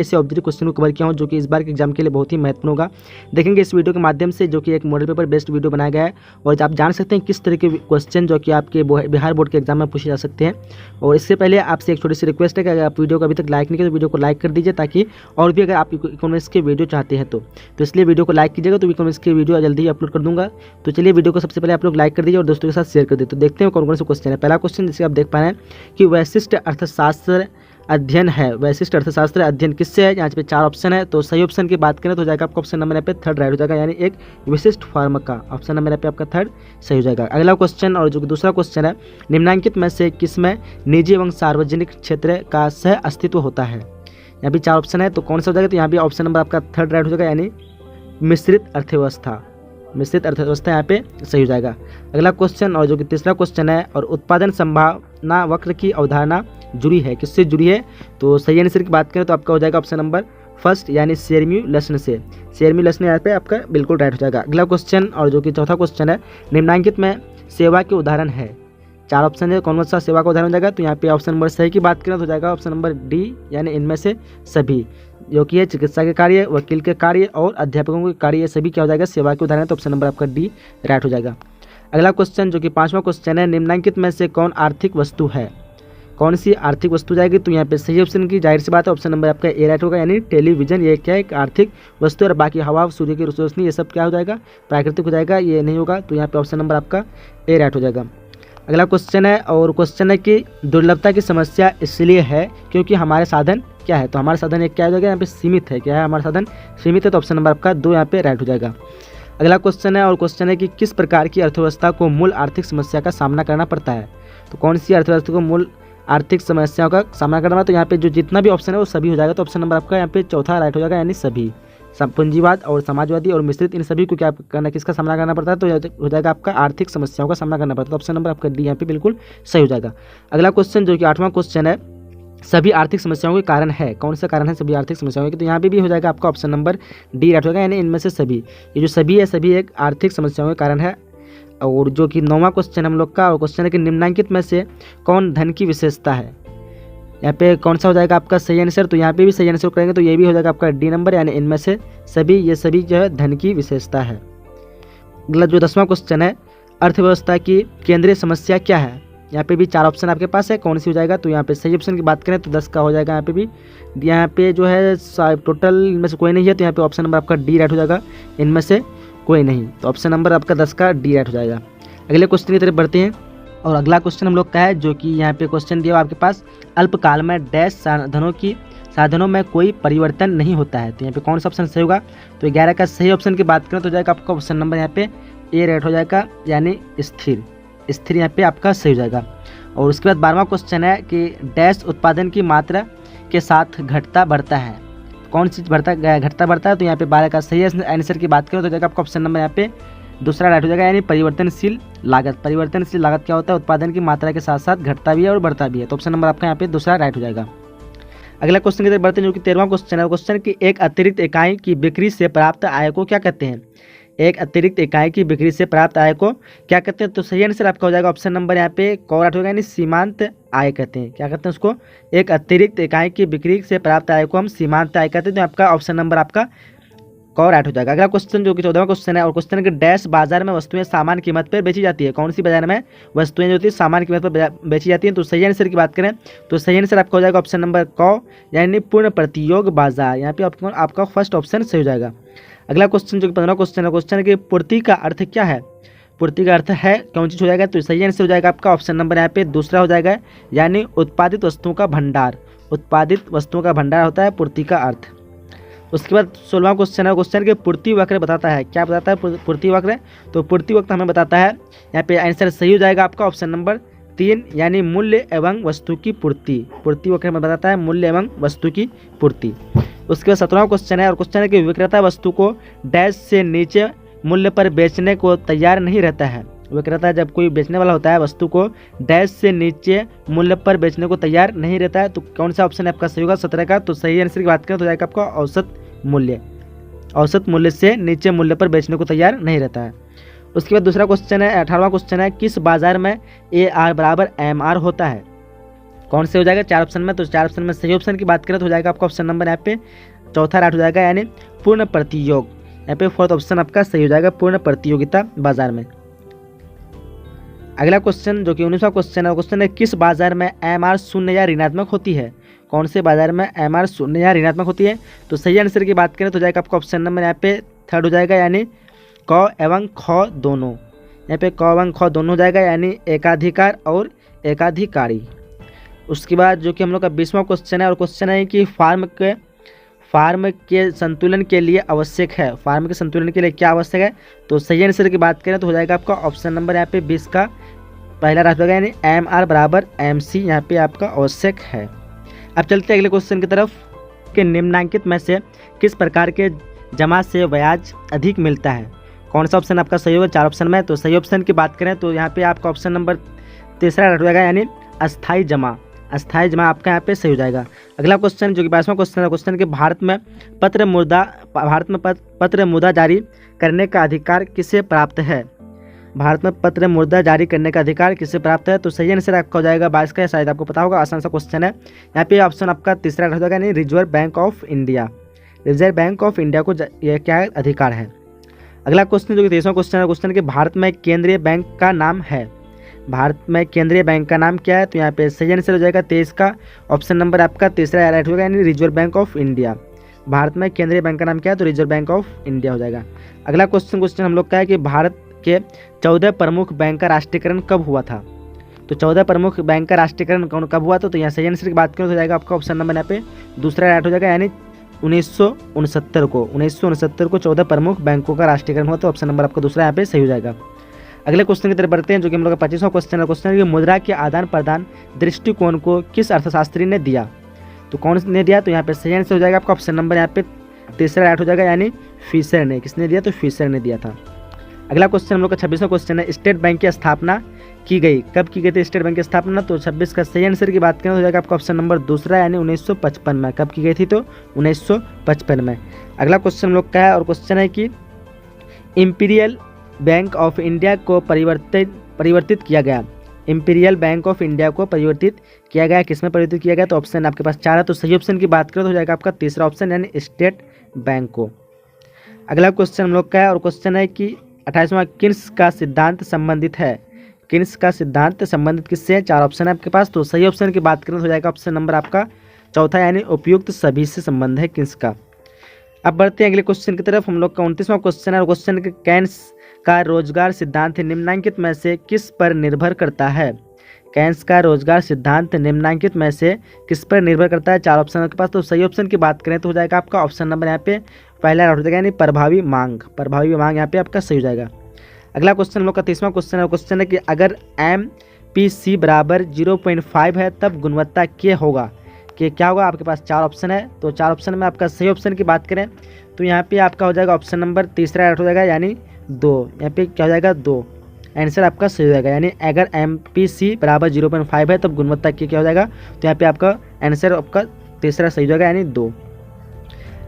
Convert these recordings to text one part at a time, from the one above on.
ऐसे objective question को cover किया हूँ जो कि इस बार के एग्जाम के लिए बहुत ही महत्वपूर्ण होगा। देखेंगे इस वीडियो के माध्यम से जो कि एक मॉडल पेपर बेस्ड वीडियो बनाया गया है और आप जान सकते हैं किस तरह के क्वेश्चन जो कि आपके बिहार बोर्ड के एग्जाम में पूछे जा सकते हैं। और इससे पहले आपसे एक छोटी सी रिक्वेस्ट है कि अगर आप वीडियो को अभी तक लाइक नहीं किया तो वीडियो को लाइक कर दीजिए, ताकि और भी अगर आप इकोनॉमिक्स के वीडियो चाहते हैं तो इसलिए वीडियो को लाइक कीजिएगा, तो इकोनॉमिक्स की वीडियो जल्दी ही अपलोड कर दूंगा। तो चलिए वीडियो को सबसे पहले आप लोग लाइक कर दीजिए और दोस्तों के साथ शेयर कर दीजिए। तो देखते हैं कौन कौन से क्वेश्चन है। पहला क्वेश्चन जिसे आप देख पा रहे हैं कि वैशिष्ट अर्थशास्त्र अध्ययन है। वैशिष्ट अर्थशास्त्र अध्ययन किससे है? यहाँ पे 4 ऑप्शन है, तो सही ऑप्शन की बात करें तो हो जाएगा आपका ऑप्शन नंबर यहाँ पे 3 राइट हो जाएगा, यानी एक विशिष्ट फॉर्म का ऑप्शन नंबर यहाँ पे आपका 3 सही हो जाएगा। अगला क्वेश्चन और जो दूसरा क्वेश्चन है, निम्नलिखित में से किसमें निजी एवं सार्वजनिक क्षेत्र का सह अस्तित्व होता है? यहाँ भी 4 ऑप्शन है, तो कौन सा हो जाएगा? तो यहाँ भी ऑप्शन नंबर आपका 3 राइट हो जाएगा, यानी मिश्रित अर्थव्यवस्था। मिश्रित अर्थव्यवस्था यहाँ पे सही हो जाएगा। अगला क्वेश्चन और जो कि तीसरा क्वेश्चन है, और उत्पादन संभावना वक्र की अवधारणा जुड़ी है, किससे जुड़ी है? तो सही आंसर की बात करें तो आपका हो जाएगा ऑप्शन नंबर 1 यानी शेरम्युलेशन से। शेरम्युलेशन यहाँ पे आपका बिल्कुल राइट हो जाएगा। अगला क्वेश्चन और जो कि चौथा क्वेश्चन है, निम्नलिखित में सेवा के उदाहरण है। 4 ऑप्शन है, कौन सा सेवा का उदाहरण हो जाएगा? तो यहाँ पे ऑप्शन नंबर सही की बात करें तो हो जाएगा ऑप्शन नंबर डी, यानी इनमें से सभी, जो कि है चिकित्सा के कार्य, वकील के कार्य और अध्यापकों के कार्य, सभी क्या हो जाएगा? सेवा के उदाहरण है, तो ऑप्शन नंबर आपका डी राइट हो जाएगा। अगला क्वेश्चन जो कि 5वां क्वेश्चन है, निम्नलिखित में से कौन आर्थिक वस्तु है? कौन सी आर्थिक वस्तु जाएगी? तो यहाँ पे सही ऑप्शन की जाहिर सी बात है ऑप्शन नंबर आपका ए राइट होगा, यानी टेलीविजन। ये क्या है? एक आर्थिक वस्तु, और बाकी हवा, सूर्य की रोशनी, ये सब क्या हो जाएगा? प्राकृतिक हो जाएगा, ये नहीं होगा, तो यहाँ पे ऑप्शन नंबर आपका ए राइट हो जाएगा। अगला क्वेश्चन है और क्वेश्चन है कि दुर्लभता की समस्या इसलिए है क्योंकि हमारे साधन क्या है? तो हमारे साधन एक क्या हो जाएगा? यहाँ पे सीमित है। क्या है? हमारा साधन सीमित है, तो ऑप्शन नंबर आपका 2 यहाँ पे राइट हो जाएगा। अगला क्वेश्चन है और क्वेश्चन है कि किस प्रकार की अर्थव्यवस्था को मूल आर्थिक समस्या का सामना करना पड़ता है? तो कौन सी अर्थव्यवस्था को मूल आर्थिक समस्याओं का सामना करना? तो यहाँ पे जो जितना भी ऑप्शन है वो सभी हो जाएगा, तो ऑप्शन नंबर आपका यहाँ पे चौथा राइट हो जाएगा, यानी सभी। पूंजीवाद और समाजवादी और मिश्रित, इन सभी को क्या करना, किसका सामना करना पड़ता है? तो हो जाएगा आपका आर्थिक समस्याओं का सामना करना पड़ता है, तो ऑप्शन नंबर आपका डी यहाँ पे बिल्कुल सही हो जाएगा। अगला क्वेश्चन जो कि 8वां क्वेश्चन है, सभी आर्थिक समस्याओं के कारण है। कौन सा कारण है सभी आर्थिक समस्याओं के? तो यहाँ पे भी हो जाएगा आपका ऑप्शन नंबर डी राइट होगा, यानी इनमें से सभी। ये जो सभी है, सभी एक आर्थिक समस्याओं के कारण है। और जो कि 9वां क्वेश्चन हम लोग का, और क्वेश्चन है कि निम्नलिखित में से कौन धन की विशेषता है? यहाँ पे कौन सा हो जाएगा आपका सही आंसर? तो यहाँ पे भी सही आंसर करेंगे तो ये भी हो जाएगा आपका डी नंबर, यानी इनमें से सभी, ये सभी जो है धन की विशेषता है। अगला जो 10वां क्वेश्चन है, अर्थव्यवस्था की केंद्रीय समस्या क्या है? यहाँ पे भी 4 ऑप्शन आपके पास है, कौन सी हो जाएगा? तो यहाँ पे सही ऑप्शन की बात करें तो 10 का हो जाएगा। यहाँ पे भी यहाँ पे जो है टोटल इनमें से कोई नहीं है, तो यहाँ पे ऑप्शन नंबर आपका डी राइट हो जाएगा, इनमें से कोई नहीं, तो ऑप्शन नंबर आपका 10 का डी राइट हो जाएगा। अगले क्वेश्चन की तरफ बढ़ते हैं और अगला क्वेश्चन हम लोग का है जो कि यहाँ पे क्वेश्चन दिया आपके पास, अल्पकाल में डैश साधनों में कोई परिवर्तन नहीं होता है। तो यहाँ पे कौन सा ऑप्शन सही होगा? तो 11 का सही ऑप्शन की बात करें तो जाएगा आपका ऑप्शन नंबर यहाँ पे ए राइट हो जाएगा, यानी स्थिर। स्थिर यहाँ पे आपका सही हो जाएगा। और उसके बाद 12वां क्वेश्चन है कि डैश उत्पादन की मात्रा के साथ घटता बढ़ता है। कौन सी घटता बढ़ता है? तो यहाँ पे 12 का सही आंसर की बात करें तो जाएगा आपका ऑप्शन नंबर यहाँ पे दूसरा राइट हो जाएगा, यानी परिवर्तनशील लागत। परिवर्तनशील लागत क्या होता है? उत्पादन की मात्रा के साथ साथ घटता भी है और बढ़ता भी है, तो ऑप्शन नंबर आपका यहाँ पे दूसरा राइट हो जाएगा। अगला क्वेश्चन की तरफ बढ़ते हैं जो कि 13वां क्वेश्चन है। क्वेश्चन की एक अतिरिक्त इकाई की बिक्री से प्राप्त आय को क्या कहते हैं? एक अतिरिक्त इकाई की बिक्री से प्राप्त आय को क्या कहते हैं? तो सही आंसर आपका हो जाएगा ऑप्शन नंबर यहाँ पे क राइट होगा, यानी सीमांत आय कहते हैं। क्या कहते हैं उसको? एक अतिरिक्त इकाई की बिक्री से प्राप्त आय को हम सीमांत आय कहते हैं, तो आपका ऑप्शन नंबर आपका क राइट हो जाएगा। अगला क्वेश्चन जो कि 14वां क्वेश्चन है और क्वेश्चन है कि डैश बाजार में वस्तुएं सामान्य कीमत पर बेची जाती है। कौन सी बाजार में वस्तुएं जो होती है सामान्य कीमत पर बेची जाती हैं? तो सही आंसर की बात करें तो सही आंसर आपका हो जाएगा ऑप्शन नंबर क, यानी पूर्ण प्रतियोग बाजार। यहाँ पे आपका फर्स्ट ऑप्शन सही हो जाएगा। अगला क्वेश्चन जो कि 15वां क्वेश्चन है, क्वेश्चन है कि पूर्ति का अर्थ क्या है? पूर्ति का अर्थ है कौन चीज़ हो जाएगा? तो सही आंसर हो जाएगा आपका ऑप्शन नंबर यहाँ पे दूसरा हो जाएगा, यानी उत्पादित वस्तुओं का भंडार। उत्पादित वस्तुओं का भंडार होता है पूर्ति का अर्थ। उसके बाद 16वां क्वेश्चन है, क्वेश्चन के पूर्ति वक्र बताता है। क्या बताता है पूर्ति वक्र? तो पूर्ति वक्र हमें बताता है, यहाँ पे आंसर सही हो जाएगा आपका ऑप्शन नंबर 3, यानी मूल्य एवं वस्तु की पूर्ति। पूर्ति वक्र हमें बताता है मूल्य एवं वस्तु की पूर्ति। उसके बाद 17वां क्वेश्चन है और क्वेश्चन है कि विक्रेता वस्तु को डैश से नीचे मूल्य पर बेचने को तैयार नहीं रहता है। विक्रेता जब कोई बेचने वाला होता है वस्तु को डैश से नीचे मूल्य पर बेचने को तैयार नहीं रहता है, तो कौन सा ऑप्शन है आपका सही होगा 17 का? तो सही आंसर की बात करें तो जाएगा आपका औसत मूल्य। औसत मूल्य से नीचे मूल्य पर बेचने को तैयार नहीं रहता है। उसके बाद दूसरा क्वेश्चन है 18वां क्वेश्चन है, किस बाजार में AR बराबर MR होता है? कौन से हो जाएगा 4 ऑप्शन में, तो 4 ऑप्शन में सही ऑप्शन की बात करें तो हो जाएगा आपका ऑप्शन नंबर यहाँ पे चौथा राइट हो जाएगा, यानी पूर्ण प्रतियोग। यहाँ पे फोर्थ ऑप्शन आपका सही हो जाएगा, पूर्ण प्रतियोगिता बाजार में। अगला क्वेश्चन जो कि 19वां क्वेश्चन है, क्वेश्चन है किस बाजार में MR शून्य या ऋणात्मक होती है। कौन से बाजार में MR शून्य या ऋणात्मक होती है, तो सही आंसर की बात करें तो हो जाएगा आपका ऑप्शन नंबर यहाँ पे थर्ड हो जाएगा, यानी क एवं ख दोनों। यहाँ पे क एवं ख दोनों हो जाएगा, यानी एकाधिकार और एकाधिकारी। उसके बाद जो कि हम लोग का 20वां क्वेश्चन है, और क्वेश्चन है कि फार्म के संतुलन के लिए आवश्यक है, फार्म के संतुलन के लिए क्या आवश्यक है, तो सही आंसर की बात करें तो हो जाएगा आपका ऑप्शन नंबर यहाँ पे 20 का पहला राइट होगा, यानी MR बराबर MC यहाँ पे आपका आवश्यक है। अब चलते हैं अगले क्वेश्चन की तरफ कि निम्नांकित में से किस प्रकार के जमा से ब्याज अधिक मिलता है। कौन सा ऑप्शन आपका सही होगा 4 ऑप्शन में, तो सही ऑप्शन की बात करें तो यहाँ पे आपका ऑप्शन नंबर तीसरा राइट हो जाएगा, यानी अस्थायी जमा। अस्थायी जमा आपका यहाँ पे सही हो जाएगा। अगला क्वेश्चन जो कि 22वां क्वेश्चन है, क्वेश्चन के भारत में पत्र मुद्रा जारी करने का अधिकार किसे प्राप्त है। भारत में पत्र मुद्रा जारी करने का अधिकार किसे प्राप्त है, तो सही आंसर आपका हो जाएगा 22 का, शायद आपको पता होगा, आसान सा क्वेश्चन है। यहाँ पे ऑप्शन आपका तीसरा हो जाएगा, यानी reserve bank of India. Reserve bank of India को यह क्या अधिकार है। अगला क्वेश्चन जो कि 23वां क्वेश्चन है, क्वेश्चन के भारत में केंद्रीय बैंक का नाम है। भारत में केंद्रीय बैंक का नाम क्या है, तो यहाँ पे सही आंसर हो जाएगा 23 का, ऑप्शन नंबर आपका तीसरा राइट होगा, यानी reserve bank of India. Bharat में केंद्रीय बैंक का नाम क्या है, तो रिजर्व बैंक ऑफ इंडिया हो जाएगा। अगला क्वेश्चन हम लोग का है कि भारत के 14 प्रमुख बैंक का राष्ट्रीयकरण कब हुआ था। तो 14 प्रमुख बैंक का राष्ट्रीयकरण कब हुआ था, तो यहाँ सही आंसर की बात करें तो हो जाएगा आपका ऑप्शन नंबर यहाँ पे दूसरा राइट हो जाएगा, यानी 1969 को 14 प्रमुख बैंकों का राष्ट्रीयकरण हुआ, तो ऑप्शन नंबर आपका दूसरा यहाँ पे सही हो जाएगा। अगले क्वेश्चन की तरफ बढ़ते हैं जो कि हम लोग का 25वां क्वेश्चन है, क्वेश्चन है कि मुद्रा के आदान प्रदान दृष्टिकोण को किस अर्थशास्त्री ने दिया। तो कौन ने दिया, तो यहाँ पे सही आंसर हो जाएगा आपका ऑप्शन नंबर यहाँ पे तीसरा राइट हो जाएगा, यानी फिशर ने। किसने दिया, तो फिशर ने दिया था। अगला क्वेश्चन हम लोग का 26वां क्वेश्चन है, स्टेट बैंक की स्थापना की गई, कब की गई थी स्टेट बैंक की स्थापना, तो 26 का सही आंसर की बात करें तो हो जाएगा आपका ऑप्शन नंबर दूसरा, यानी 1955 में। कब की गई थी, तो 1955 में। अगला क्वेश्चन हम लोग का है, और क्वेश्चन है कि इंपीरियल बैंक ऑफ इंडिया को परिवर्तित किया गया। इंपीरियल बैंक ऑफ इंडिया को परिवर्तित किया गया, किसमें परिवर्तित किया गया, तो ऑप्शन आपके पास 4 है, तो सही ऑप्शन की बात करें तो हो जाएगा आपका तीसरा ऑप्शन, यानी स्टेट बैंक को। अगला क्वेश्चन हम लोग का है, और क्वेश्चन है कि 28वां किन्स का सिद्धांत संबंधित है। किन्स का सिद्धांत संबंधित किससे है, 4 ऑप्शन है आपके पास, तो सही ऑप्शन की बात करें तो हो जाएगा ऑप्शन नंबर आपका चौथा, यानी उपयुक्त सभी से संबंध है किन्स का। अब बढ़ते हैं अगले क्वेश्चन की तरफ। हम लोग का 29वां क्वेश्चन है, और क्वेश्चन के केन्स का रोजगार सिद्धांत निम्नलिखित में से किस पर निर्भर करता है। केन्स का रोजगार सिद्धांत निम्नलिखित में से किस पर निर्भर करता है, 4 ऑप्शन के पास, तो सही ऑप्शन की बात करें तो हो जाएगा आपका ऑप्शन नंबर यहाँ पे पहला हो जाएगा, यानी प्रभावी मांग। प्रभावी मांग यहाँ पे आपका सही हो जाएगा। अगला क्वेश्चन हम लोग का 30वां क्वेश्चन है, क्वेश्चन है कि अगर MPC बराबर 0.5 है तब गुणवत्ता क्या होगा। कि क्या होगा, आपके पास 4 ऑप्शन है, तो 4 ऑप्शन में आपका सही ऑप्शन की बात करें तो यहाँ पे आपका हो जाएगा ऑप्शन नंबर तीसरा हो जाएगा, यानी 2। यहाँ पे क्या हो जाएगा, 2 आंसर आपका सही हो जाएगा, यानी अगर MPC बराबर 0.5 है तब गुणवत्ता क्या हो जाएगा, तो यहाँ पे आपका आंसर आपका तीसरा सही हो जाएगा, यानी 2।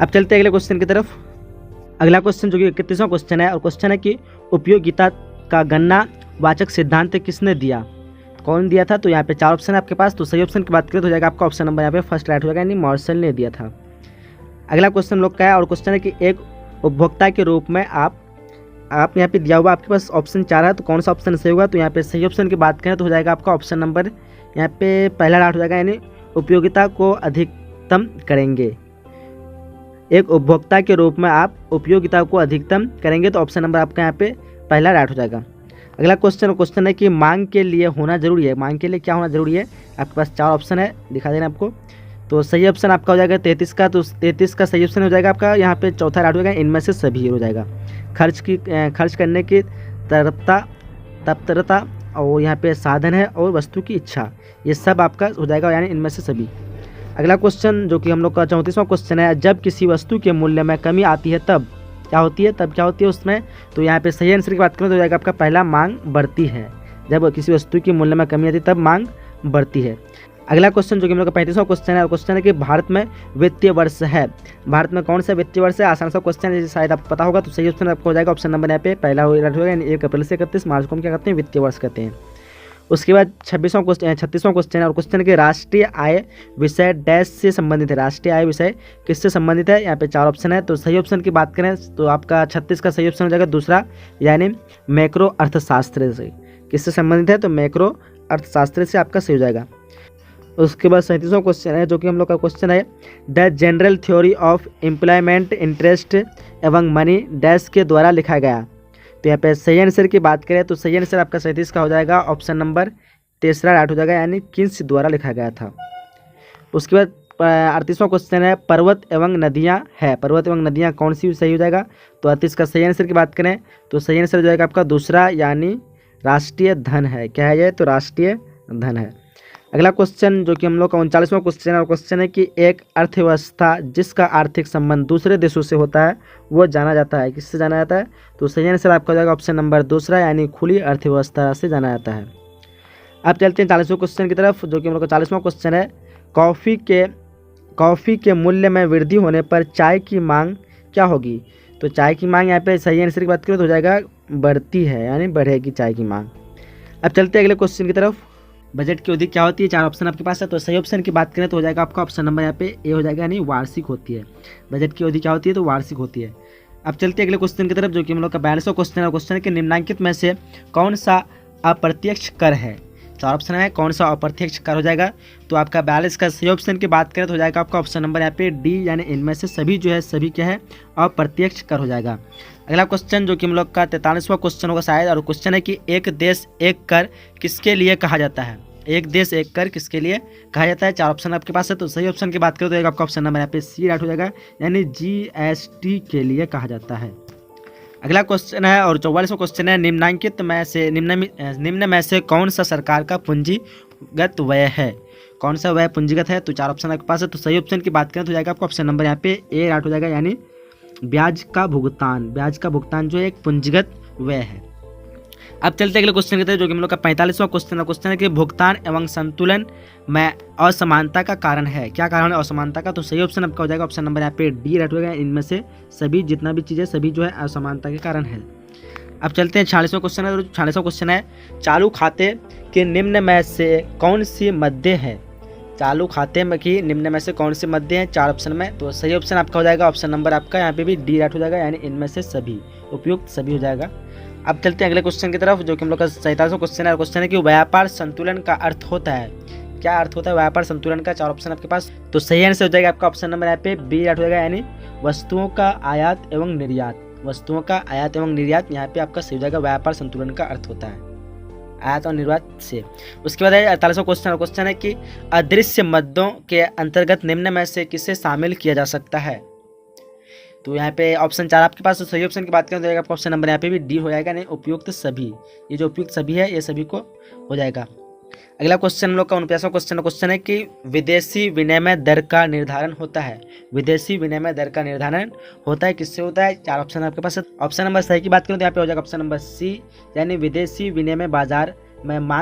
अब चलते हैं अगले क्वेश्चन की तरफ। अगला क्वेश्चन जो कि 31वां क्वेश्चन है, और क्वेश्चन है कि उपयोगिता का गणना वाचक सिद्धांत किसने दिया। कौन दिया था, तो यहाँ पे 4 ऑप्शन है आपके पास, तो सही ऑप्शन की बात करें तो हो जाएगा आपका ऑप्शन नंबर यहाँ पे फर्स्ट राइट हो जाएगा, यानी मार्शल ने दिया था। अगला क्वेश्चन लोग का है, और क्वेश्चन है कि एक उपभोक्ता के रूप में आप यहाँ पे दिया हुआ आपके पास ऑप्शन 4 है, तो कौन सा ऑप्शन सही होगा, तो यहाँ पे सही ऑप्शन की बात करें तो हो जाएगा आपका ऑप्शन नंबर यहाँ पे पहला राइट हो जाएगा, यानी उपयोगिता को अधिकतम करेंगे। एक उपभोक्ता के रूप में आप उपयोगिता को अधिकतम करेंगे, तो ऑप्शन नंबर आपका यहाँ पे पहला राइट हो जाएगा। अगला क्वेश्चन है कि मांग के लिए होना जरूरी है। मांग के लिए क्या होना जरूरी है, आपके पास 4 ऑप्शन है, दिखा देना आपको, तो सही ऑप्शन आपका हो जाएगा 33 का, तो 33 का सही ऑप्शन हो जाएगा आपका यहाँ पे चौथा राइट हो जाएगा, इनमें से सभी हो जाएगा। खर्च करने की तत्परता और यहाँ पे साधन है और वस्तु की इच्छा, ये सब आपका हो जाएगा, यानी इनमें से सभी। अगला क्वेश्चन जो कि हम लोग का 34वां क्वेश्चन है, जब किसी वस्तु के मूल्य में कमी आती है तब क्या होती है उसमें, तो यहाँ पे सही आंसर की बात करें तो हो जाएगा आपका पहला मांग बढ़ती है। जब किसी वस्तु के मूल्य में कमी आती है तब मांग बढ़ती है। अगला क्वेश्चन जो कि हम लोग का 35वां क्वेश्चन है, क्वेश्चन है कि भारत में वित्तीय वर्ष है। भारत में कौन सा वित्तीय वर्ष है, आसान सा क्वेश्चन है, शायद आपको पता होगा, तो सही ऑप्शन आपको हो जाएगा ऑप्शन नंबर यहाँ पे पहला होगा, यानी 1 अप्रैल से 31 मार्च को हम क्या कहते हैं, वित्तीय वर्ष कहते हैं। उसके बाद 36वां क्वेश्चन है, और क्वेश्चन के राष्ट्रीय आय विषय डैश से संबंधित है। राष्ट्रीय आय विषय किससे संबंधित है? यहाँ पे 4 ऑप्शन है। तो सही ऑप्शन की बात करें तो आपका 36 का सही ऑप्शन हो जाएगा दूसरा, यानी मैक्रो अर्थशास्त्र से। किससे संबंधित है? तो मैक्रो अर्थशास्त्र से आपका सही हो जाएगा। उसके बाद 37वां क्वेश्चन है, जो कि हम लोग का क्वेश्चन है, the general theory of employment interest एवं मनी डैश के द्वारा लिखा गया। तो यहाँ पे सही आंसर की बात करें तो सही आंसर आपका 37 का हो जाएगा ऑप्शन नंबर तीसरा राइट हो जाएगा, यानी किन्स द्वारा लिखा गया था। उसके बाद 38वां क्वेश्चन है, पर्वत एवं नदियाँ है। पर्वत एवं नदियाँ कौन सी सही हो जाएगा? तो 38 का सही आंसर की बात करें तो सही आंसर हो जाएगा आपका दूसरा, यानी राष्ट्रीय धन है। क्या है ये? तो राष्ट्रीय धन है। अगला क्वेश्चन जो कि हम लोग का 39वां क्वेश्चन है, और क्वेश्चन है कि एक अर्थव्यवस्था जिसका आर्थिक संबंध दूसरे देशों से होता है वो जाना जाता है। किससे जाना जाता है? तो सही आंसर आपका हो जाएगा ऑप्शन नंबर दूसरा, यानी खुली अर्थव्यवस्था से जाना जाता है। अब चलते हैं 40वें क्वेश्चन की तरफ, जो कि हम लोग का 40वां क्वेश्चन है, कॉफ़ी के मूल्य में वृद्धि होने पर चाय की मांग क्या होगी? तो चाय की मांग यहाँ पे सही आंसर की बात करें तो हो जाएगा बढ़ती है, यानी बढ़ेगी चाय की मांग। अब चलते हैं अगले क्वेश्चन की तरफ। बजट की अवधि क्या होती है? 4 ऑप्शन आपके पास है। तो सही ऑप्शन की बात करें तो हो जाएगा आपका ऑप्शन नंबर यहाँ पे ए हो जाएगा, यानी वार्षिक होती है। बजट की अवधि क्या होती है? तो वार्षिक होती है। अब चलते हैं अगले क्वेश्चन की तरफ, जो कि हम लोग का 42वां क्वेश्चन है। क्वेश्चन के निम्नलिखित में से कौन सा अप्रत्यक्ष कर है? 4 ऑप्शन है, कौन सा अप्रत्यक्ष कर हो जाएगा? तो आपका 42 का सही ऑप्शन की बात करें तो हो जाएगा आपका ऑप्शन नंबर यहाँ पे डी, यानी इनमें से सभी जो है सभी क्या है? अप्रत्यक्ष कर हो जाएगा। अगला क्वेश्चन जो कि हम लोग का 43वां क्वेश्चन होगा शायद, और क्वेश्चन है कि एक देश एक कर किसके लिए कहा जाता है? एक देश एक कर किसके लिए कहा जाता है? 4 ऑप्शन आपके पास है। तो सही ऑप्शन की बात करें तो आपका ऑप्शन नंबर यहाँ पे सी राइट हो जाएगा, यानी GST के लिए कहा जाता है। अगला क्वेश्चन है, और 44वां क्वेश्चन है, निम्न में से कौन सा सरकार का पूंजीगत व्यय है? कौन सा व्यय पूंजीगत है? तो 4 ऑप्शन आपके पास है। तो सही ऑप्शन की बात करें तो जाएगा आपका ऑप्शन नंबर यहाँ पे ए राइट हो जाएगा, यानी ब्याज का भुगतान। ब्याज का भुगतान जो है एक पूंजीगत व्यय है। अब चलते अगले क्वेश्चन की तरफ, जो कि हम लोग का 45वां क्वेश्चन है। क्वेश्चन है कि भुगतान एवं संतुलन में असमानता का कारण है। क्या कारण है असमानता का? तो सही ऑप्शन आपका हो जाएगा ऑप्शन नंबर यहाँ पे डी राइट हो जाएगा, इनमें से सभी जितना भी चीज़ें सभी जो है असमानता के कारण है। अब चलते हैं 46वां क्वेश्चन है। 46वां क्वेश्चन है, चालू खाते के निम्न में से कौन सी मध्य है? चालू खाते में की निम्न में से कौन सी मध्य है 4 ऑप्शन में? तो सही ऑप्शन आपका हो जाएगा ऑप्शन नंबर आपका यहाँ पे भी डी राइट हो जाएगा, यानी इनमें से सभी उपयुक्त सभी हो जाएगा। अब चलते हैं अगले क्वेश्चन की तरफ, जो कि हम लोग का 47वां क्वेश्चन है। क्वेश्चन है कि व्यापार संतुलन का अर्थ होता है। क्या अर्थ होता है व्यापार संतुलन का? 4 ऑप्शन आपके पास। तो सही आंसर हो जाएगा आपका ऑप्शन नंबर यहाँ पे बी राइट हो जाएगा, यानी वस्तुओं का आयात एवं निर्यात। वस्तुओं का आयात एवं निर्यात यहाँ पे आपका सही हो जाएगा, व्यापार संतुलन का अर्थ होता है आयात और निर्यात से। उसके बाद 48वां क्वेश्चन। क्वेश्चन है कि अदृश्य मद्दों के अंतर्गत निम्न में से किसे शामिल किया जा सकता है? तो यहाँ पे ऑप्शन 4 आपके पास। तो सही ऑप्शन की बात करें तो आपका ऑप्शन नंबर यहाँ पे भी डी हो जाएगा, नहीं उपयुक्त सभी। ये जो उपयुक्त सभी है ये सभी को हो जाएगा। अगला क्वेश्चन हम लोग का 49वां क्वेश्चन। क्वेश्चन है कि विदेशी विनिमय दर का निर्धारण होता है। विदेशी विनिमय दर का निर्धारण होता है किससे होता है? 4 ऑप्शन आपके पास है। ऑप्शन नंबर सही की बात करें तो यहाँ पे हो जाएगा ऑप्शन नंबर सी, यानी विदेशी विनिमय बाजार में मांग